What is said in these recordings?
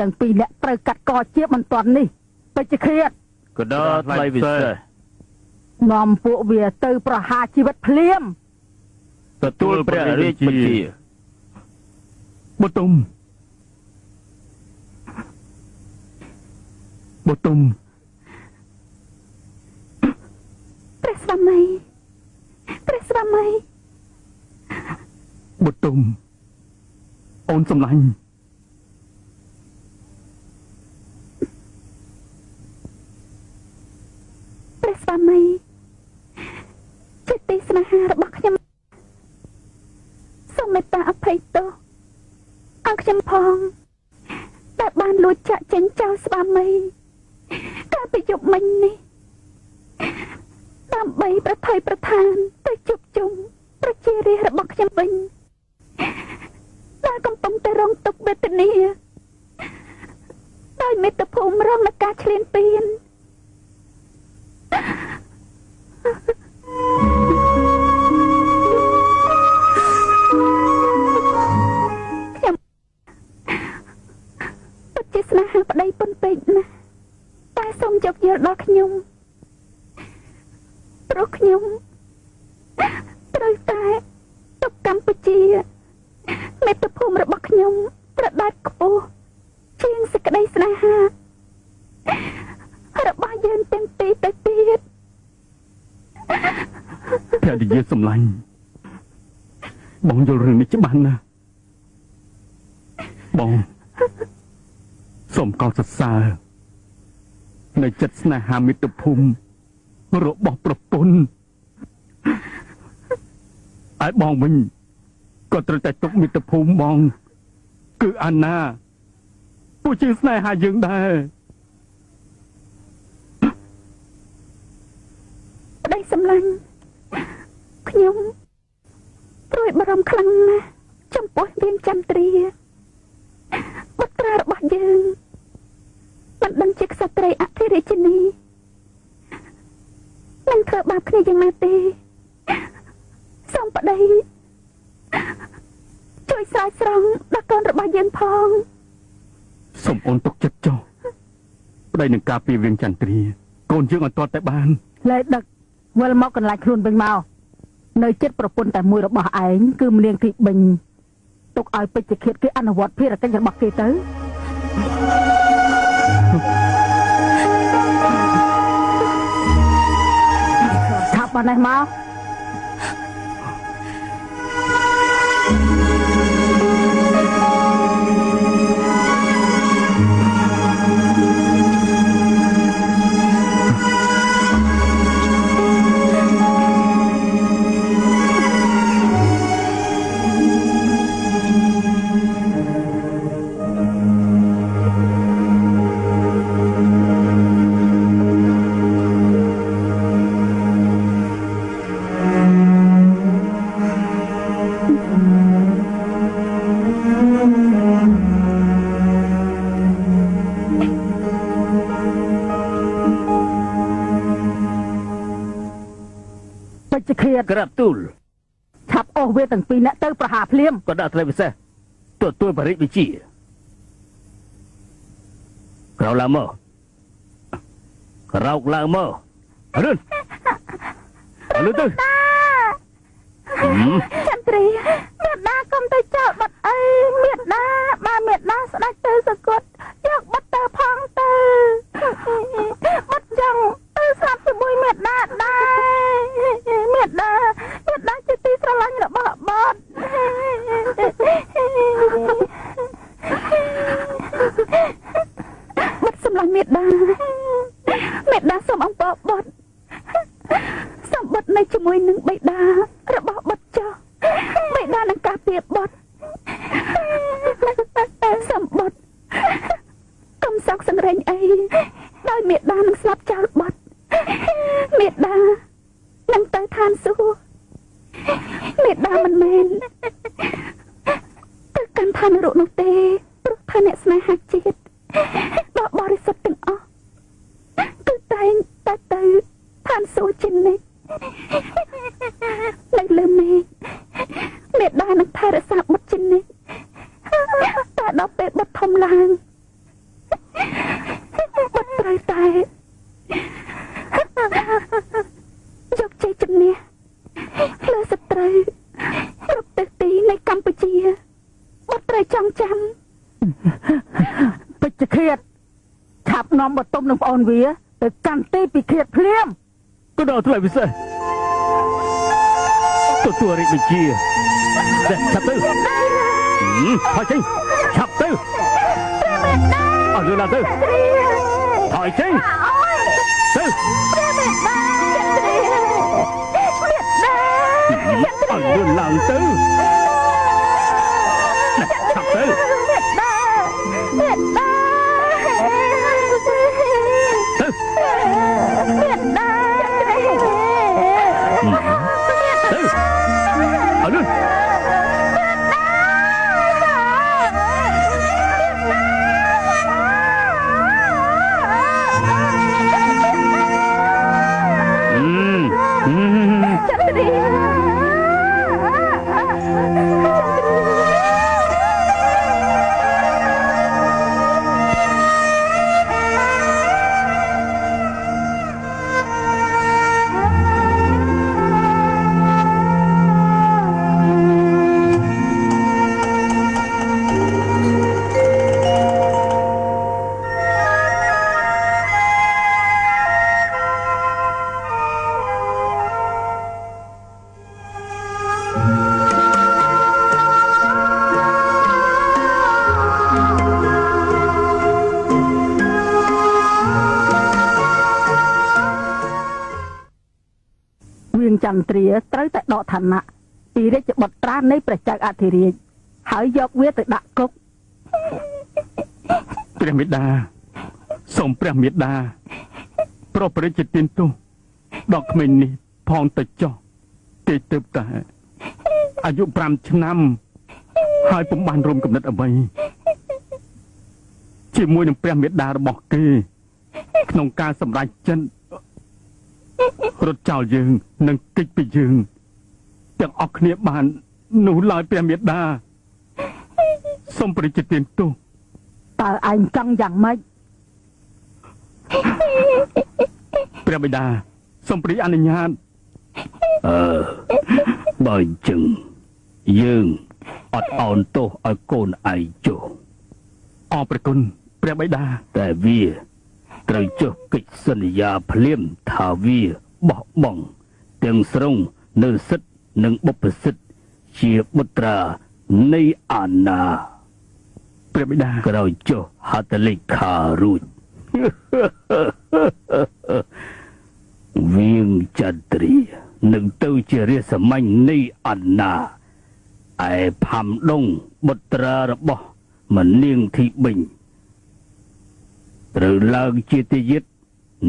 ទាំងពីរអ្នកត្រូវកាត់កជាបន្ទាន់នេះពេជ្រឃាតក៏ដល់ថ្លៃពិសេសនាំពួកវាទៅប្រហារជីវិតភ្លាមទទួលព្រះរាជបញ្ជាបុទុមព្រះស្វាមីបុទុមអូនសម្លាញ់ព្រះស្វាមីចិត្តទីស្នេហារបស់ខ្ញុំសូមមេត្តាអភ័យទោសឲ្យខ្ញុំផងដែលបានលួចចាក់ចេញចោលស្វាមីកាលពីយប់មិញនេះដើម្បីប្រថុយប្រថានទៅជួបជុំប្រជារាស្ត្ររបស់ខ្ញុំវិញដែលកំពុងតែរងទុក្ខវេទនាដោយមេត្តាភូមិរងនឹងការឈ្លានពានខ្ញុំពិតជាស្នេហាប្តីប៉ុនពេកណាស់តែសូមយកយល់ដល់ខ្ញុំព្រោះខ្ញុំត្រូវតែទៅកម្ពុជាមេត្តាភូមិរបស់ខ្ញុំត្រដាច់ខ្ពស់ជាងសេចក្តីស្នេហារបស់យើងទាំងពីរទៅទៀតភរិយាសម្លាញ់បងយល់រឿងនេះច្បាស់ណាស់បងសូមកោតសរសើរនៅចិត្តស្នេហាមិត្តភូមិរបស់ប្រពន្ធហើយបងវិញក៏ត្រូវតែទុកមិត្តភូមិបងគឺអាណាពួកជាស្នេហាយើងដែរប្តីសម្លាញ់ខ្ញុំព្រួយបារម្ភខ្លាំងណាស់ចំពោះនាងចន្ទ្រាបុត្រារបស់យើងមិនដឹងជាក្សត្រីអធិរាជិនីនឹងធ្វើបាបគ្នាយ៉ាងណាទេសូមប្តីជួយស្រោចស្រង់ដល់កូនរបស់យើងផងសូមអូនទុកចិត្តចុះប្តីនឹងការពារវៀងចន្ទ្រាកូនយើងអត់ទាន់តែបានលែដឹកវិលមកកន្លែងខ្លួនវិញមកនៅចិត្តប្រពន្ធតែមួយរបស់ឯងគឺម្លៀងទីបិញទុកឲ្យពេជ្រឃាតគេអនុវត្តភារកិច្ចរបស់គេទៅថាប៉ុណ្ណេះមកក្រាបទូលឆាប់អូសវាទាំងពីរអ្នកទៅប្រហារភ្លាមក៏ដាក់ត្រីពិសេសទទួលបរិយាវិជាក្រោកឡើងមករឿនលឺទៅចន្ទ្រាមេដាកុំទៅចោលបាត់អីមេដាបើមេដាស្ដេចទៅសគត់យកបាត់ទៅផងទៅបាត់ចង់ទៅស្រាប់ជាមួយមេដាដែរមេដាជាទីស្រឡាញ់របស់បាត់បាត់សម្លាញ់មេដាសូមអំពើបាត់សម្បត្តិនៅជាមួយនឹងបិតារបស់បាត់ចុះបិតានឹងការពារបាត់សម្បត្តិកុំសោកសង្រេងអីដោយមេដានឹងស្លាប់ចោលបាត់មេដានឹងទៅឋានសួគ៌មេដាមិនមែនទៅកាន់ឋាននរកនោះទេព្រោះថាអ្នកស្នេហាជាតិដ៏បរិសុទ្ធទាំងអស់គឺតែងតែទៅឋានសួគ៌ជានិច្ចនៅលើមេដានឹងថែរក្សាបុត្រជានិច្ចតែដល់ពេលបុត្រធំឡើង ត្រូវតែយកជ័យជំនះលើសត្រូវគ្រប់ទិសទីនៃកម្ពុជាបុត្រីចង់ចាំពេជ្រឃាតឆាប់នាំបតុមនឹងប្អូនវាទៅកាន់ទីពិឃាតភ្លាម ក៏ដល់ថ្លៃពិសេសទទួលរាជបញ្ជាតែឆាប់ទៅថយចេញឆាប់ទៅអត់លឿនណាស់ទៅថយចេញទៅអត់លឿនឡើងទៅឆាប់ទៅចន្ទ្រាត្រូវតែដកឋានៈពីរាជបុត្រានៃព្រះចៅអធិរាជហើយយកវាទៅដាក់គុក ព្រះមេដាសូមព្រះមេដាប្រពរិជ្ជទានទោសដល់ក្មេងនេះផងទៅចុះគេទើបតែអាយុ5ឆ្នាំហើយពុំបានរួមគំនិតអ្វីជាមួយនឹងព្រះមេដារបស់គេក្នុងការសម្រេចចិត្តរត់ចោលយើងនិងគេចពីយើងទាំងអស់គ្នាបាននោះឡើយព្រះមេដាសូមព្រះរាជទានទោសតើឯងចង់យ៉ាងម៉េចព្រះបិតាសូមព្រះអនុញ្ញាតបើអញ្ចឹងយើងអត់អោនទោសឲ្យកូនឯងចុះអរព្រះគុណព្រះបិតាតែវាត្រូវចុះកិច្ចសន្យាភ្លាមថាវាបោះបង់ទាំងស្រុងនៅសិទ្ធិនិងបុព្វសិទ្ធិជាបុត្រានៃអាណាព្រះបិតាក្រោយចុះហត្ថលេខារួចវាងចន្ទ្រានឹងទៅជារាជសម្ញ្ញនៃអាណាឯផាំដងបុត្រារបស់មនាងធីបិញត្រូវឡើងជាទាយាទ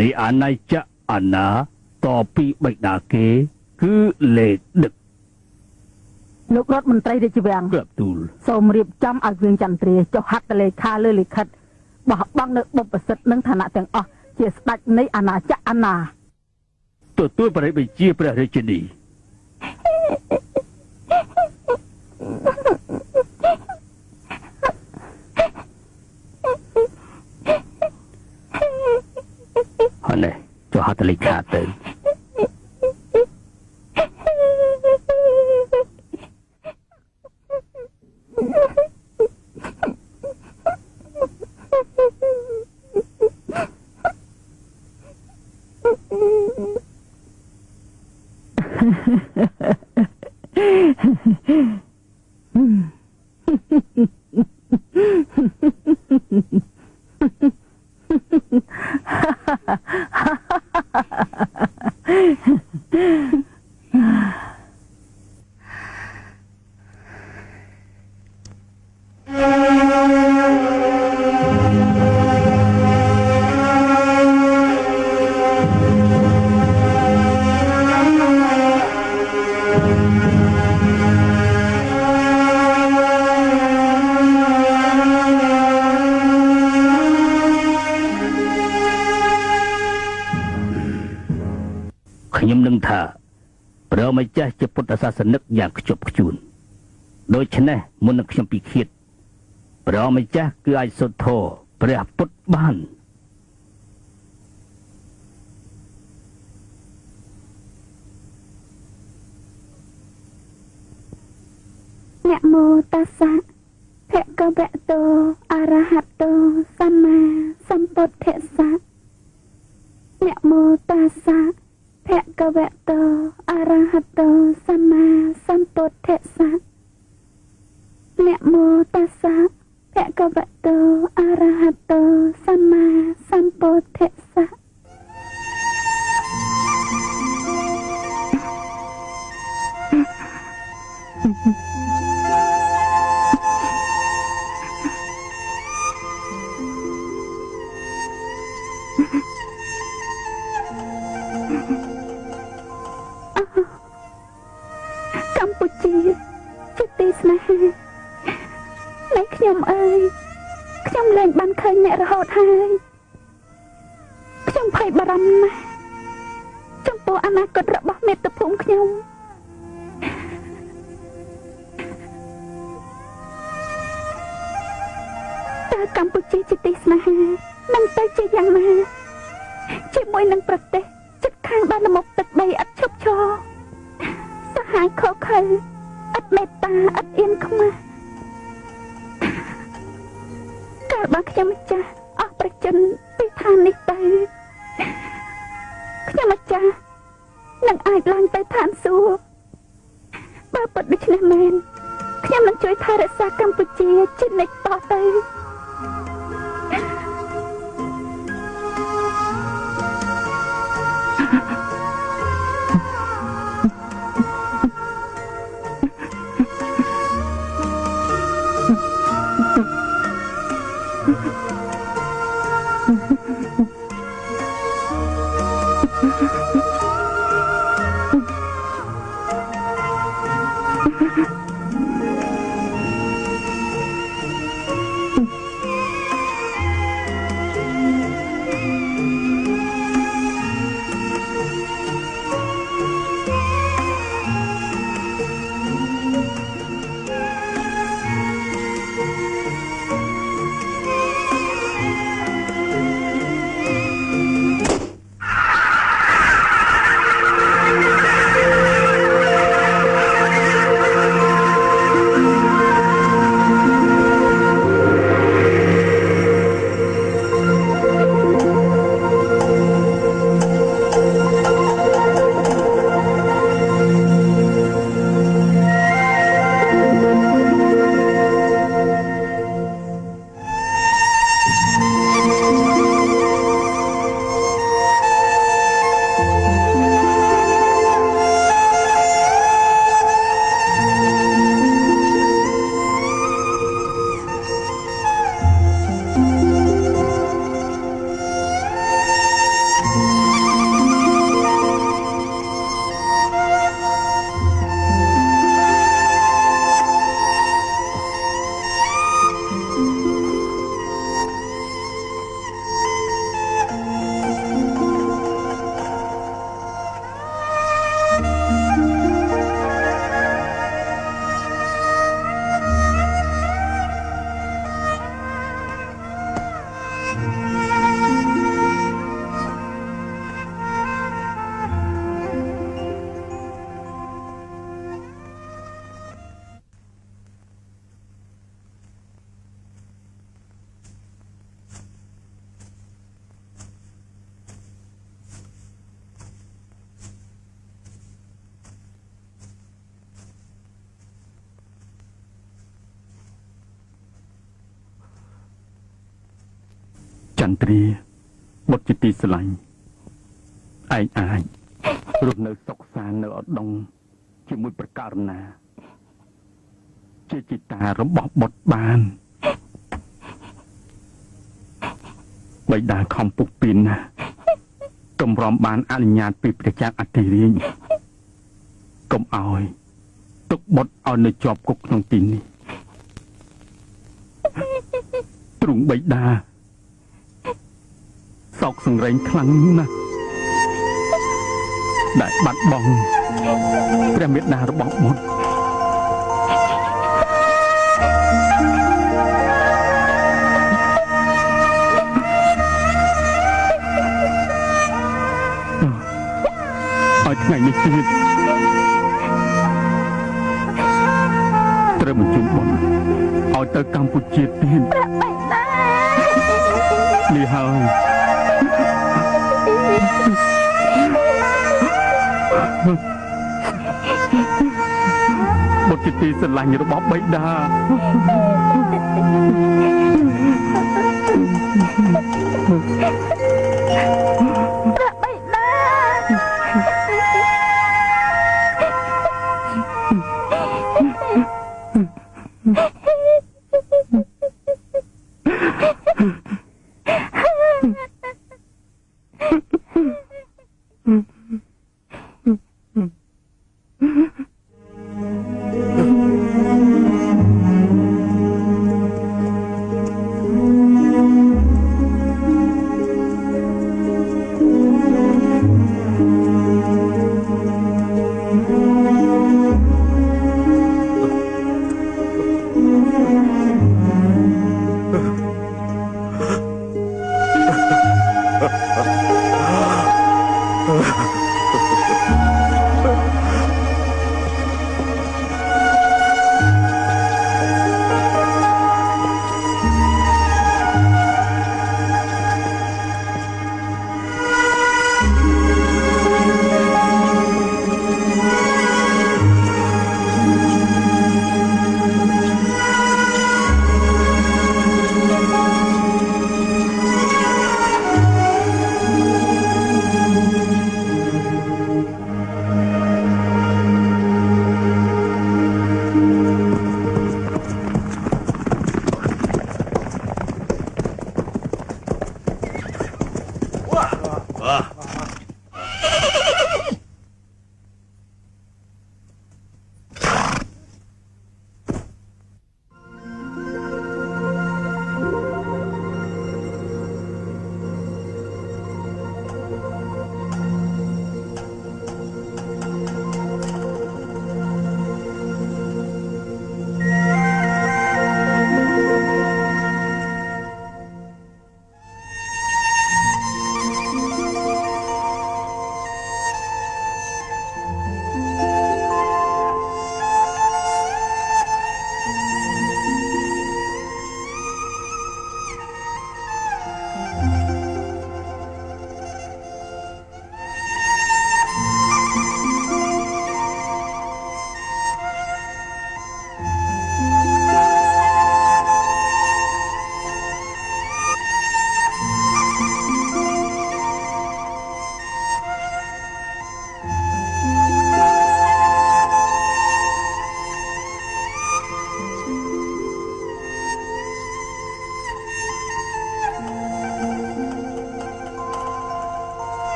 នៃអាណាចក្រអាណាតពីបិតាគេគឺលេដឹកលោករដ្ឋមន្ត្រីរាជវាំងក្រាបទូលសូមរៀបចំឲ្យវាងចន្ទ្រាចុះហត្ថលេខាលើលិខិតបោះបង់នៅបុព្វសិទ្ធិនិងឋានៈទាំងអស់ជាស្ដេចនៃអាណាចក្រអាណាទទួលបរិយាបញ្ជាព្រះរាជនីនេះចុះហត្ថលេខាទៅខ្ញុំនឹងថាព្រះម្ចាស់ជាពុទ្ធសាសនិកយ៉ាងខ្ជាប់ខ្ជួនដូច្នេះមុននឹងខ្ញុំពិឃាតព្រះម្ចាស់គឺអាចសុទ្ធធរព្រះពុទ្ធបាន นะโมตัสสะภะคะวะโตอะระหะโตสัมมาสัมพุทธัสสะนะโมตัสสะภะคะวะโตอะระหะโตสัมมาสัมพุทธัสสะนะโมตัสสะภะคะวะโตอะระหะโตสัมมาสัมพุทธัสสะកម្ពុជាជាទីស្នេហានៃខ្ញុំអើយខ្ញុំលែងបានឃើញអ្នករហូតហើយខ្ញុំភ័យបារម្ភណាស់ចំពោះអនាគតរបស់មាតុភូមិខ្ញុំតើកម្ពុជាជាទីស្នេហានឹងទៅជាយ៉ាងណាជាមួយនឹងប្រទេសជិតខាងបានល្មុខទឹកដីឥតឈប់ឈរសហាយខកខើឥតមេត្តាឥតអៀនខ្មាស់កាលបើខ្ញុំម្ចាស់អស់ប្រជជនពីឋាននេះទៅខ្ញុំម្ចាស់នឹងអាចឡើងទៅឋានសួគ៌បើពិតដូច្នេះមែនខ្ញុំនឹងជួយថែរក្សាកម្ពុជាជានិច្ចតទៅ ចន្ទ្រាបុត្រជាទីស្រឡាញ់ឯងអាចរស់នៅសុខសាន្តនៅឧត្តមជាមួយប្រការណាជាជីតារបស់បុត្របានបិតាខំពុះពីនណាកម្រំបានអនុញ្ញាតពីព្រះចៅអធិរាជកុំឲ្យទុកបុត្រឲ្យនៅជាប់គុកក្នុងទីនេះទ្រង់បិតាសោកសង្រេងខ្លាំងណាស់ដែលបាត់បង់ព្រះមេដារបស់បុត្រឲ្យថ្ងៃនេះទៀតត្រូវ ត្រូវបញ្ជូនបុនឲ្យទៅកម្ពុជាទៀតព្រះបិតានេះហើយបុត្រជាទីស្រឡាញ់របស់បិតាព្រះបិ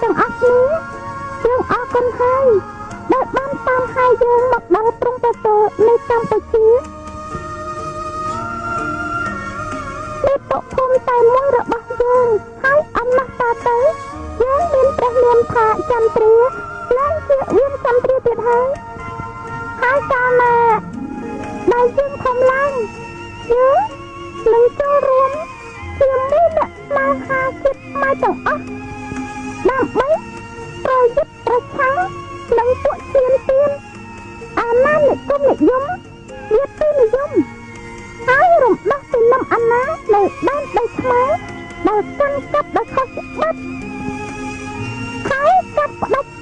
ទាំងអស់គ្នាយើងអរគុណហើយដែលបានតាមហើយយើងមកដល់ព្រំប្រទល់នៃកម្ពុជានេះតុភូមិតែមួយរបស់យើងហើយអំណះតាទៅយើងមានព្រះនាមថាចន្ទ្រាឡើងជាវានចន្ទ្រាទៀតហើយកាលណាដែលយើងខំឡើងយើងនឹងចូលរួមជាមួយអ្នកស្មៅហាចិត្តមកទាំងអស់ដើម្បីប្រយុទ្ធប្រឆាំងនឹងពួកឈានទានអាណានិគមនិយមវាទីនិយមហើយរំដោះពីនំអាណានៅដែនដីខ្មែរដែលកាន់កាប់ដោយខុសច្បាប់ហើយចាប់ផ្ដាច់